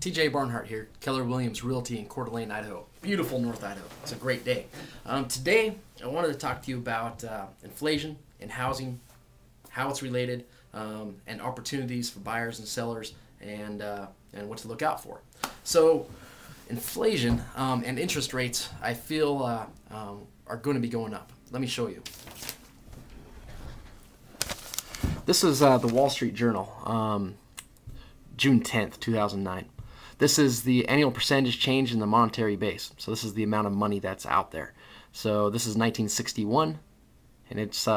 TJ Barnhart here, Keller Williams Realty in Coeur d'Alene, Idaho. Beautiful North Idaho. It's a great day. Today, I wanted to talk to you about inflation and housing, how it's related, and opportunities for buyers and sellers, and what to look out for. So, inflation and interest rates, I feel, are going to be going up. Let me show you. This is the Wall Street Journal, June 10th, 2009. This is the annual percentage change in the monetary base. So this is the amount of money that's out there. So this is 1961, and it's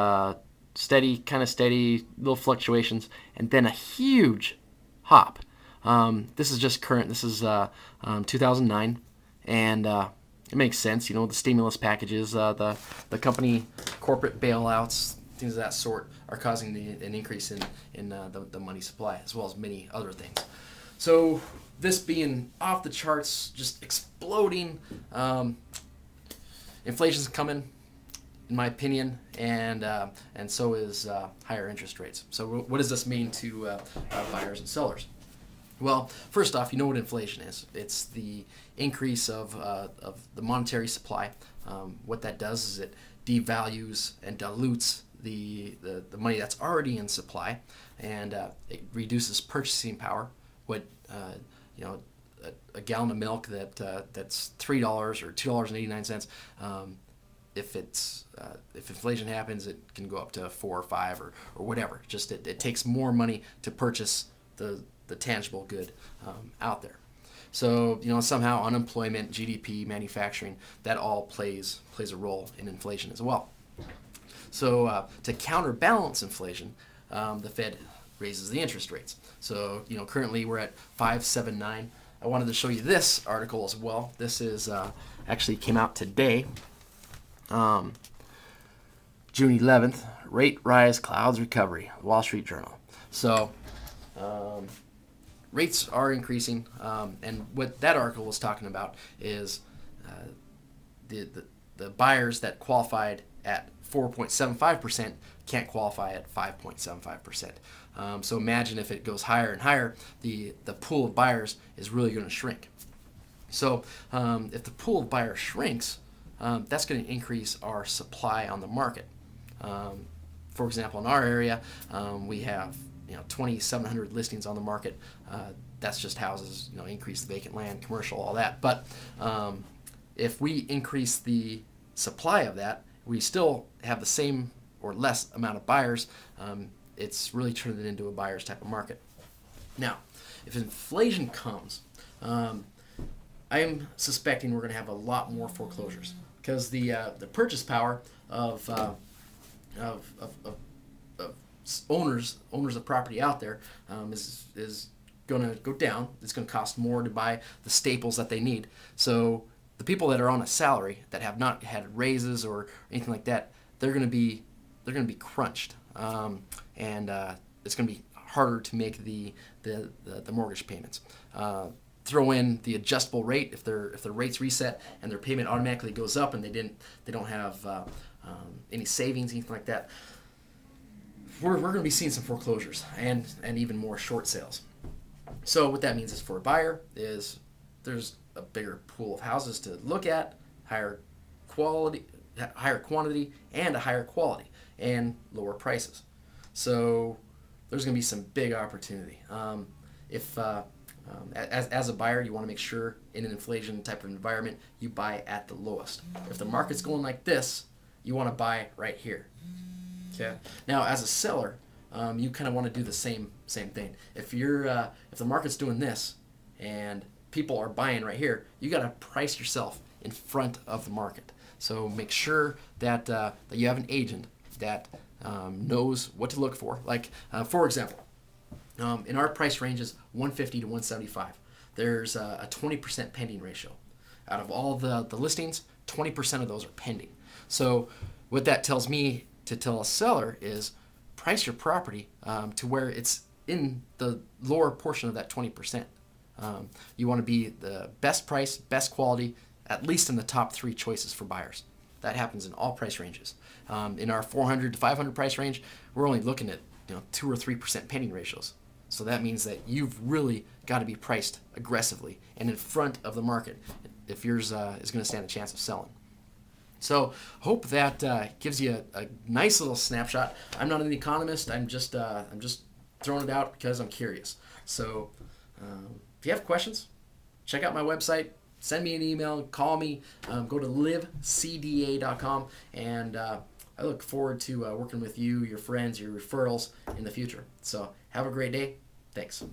steady, kind of steady, little fluctuations, and then a huge hop. This is just current. This is 2009, and it makes sense. You know, the stimulus packages, the company corporate bailouts, things of that sort are causing an increase in the money supply, as well as many other things. So this being off the charts, just exploding, inflation's coming, in my opinion, and so is higher interest rates. So what does this mean to buyers and sellers? Well, first off, you know what inflation is. It's the increase of the monetary supply. What that does is it devalues and dilutes the money that's already in supply, and it reduces purchasing power. What a gallon of milk that's $3 or $2.89. If inflation happens, it can go up to 4 or 5 or whatever. Just it takes more money to purchase the tangible good out there. So somehow unemployment, GDP, manufacturing, that all plays a role in inflation as well. So to counterbalance inflation, the Fed raises the interest rates. So currently we're at 5.79. I wanted to show you this article as well. This is actually came out today, June 11th. Rate rise clouds recovery, Wall Street Journal. So rates are increasing, and what that article was talking about is the buyers that qualified at 4.75% can't qualify at 5.75%. So imagine if it goes higher and higher, the pool of buyers is really going to shrink. So if the pool of buyers shrinks, that's going to increase our supply on the market. For example, in our area, we have 2,700 listings on the market. That's just houses, increase the vacant land, commercial, all that. But if we increase the supply of that, we still have the same or less amount of buyers. It's really turned it into a buyer's type of market. Now, if inflation comes, I'm suspecting we're going to have a lot more foreclosures because the purchase power of owners of property out there is going to go down. It's going to cost more to buy the staples that they need. So the people that are on a salary that have not had raises or anything like that, they're going to be crunched, and it's going to be harder to make the mortgage payments. Throw in the adjustable rate if their rates reset and their payment automatically goes up, and they don't have any savings, anything like that. We're going to be seeing some foreclosures and even more short sales. So what that means is for a buyer is there's a bigger pool of houses to look at, higher quantity, and a higher quality, and lower prices. So there's going to be some big opportunity. As a buyer, you want to make sure in an inflation type of environment you buy at the lowest. If the market's going like this, you want to buy right here. Okay. Now, as a seller, you kind of want to do the same thing. If the market's doing this and people are buying right here, you got to price yourself in front of the market. So make sure that you have an agent that knows what to look for. Like for example, in our price ranges 150 to 175, there's a 20% pending ratio. Out of all the listings, 20% of those are pending. So what that tells me to tell a seller is price your property to where it's in the lower portion of that 20%. You want to be the best price, best quality, at least in the top 3 choices for buyers. That happens in all price ranges. In our 400 to 500 price range, we're only looking at 2 or 3% pending ratios. So that means that you've really got to be priced aggressively and in front of the market if yours is going to stand a chance of selling. So hope that gives you a nice little snapshot. I'm not an economist. I'm just throwing it out because I'm curious. So if you have questions, check out my website. Send me an email. Call me. Go to livecda.com, and I look forward to working with you, your friends, your referrals in the future. So have a great day. Thanks.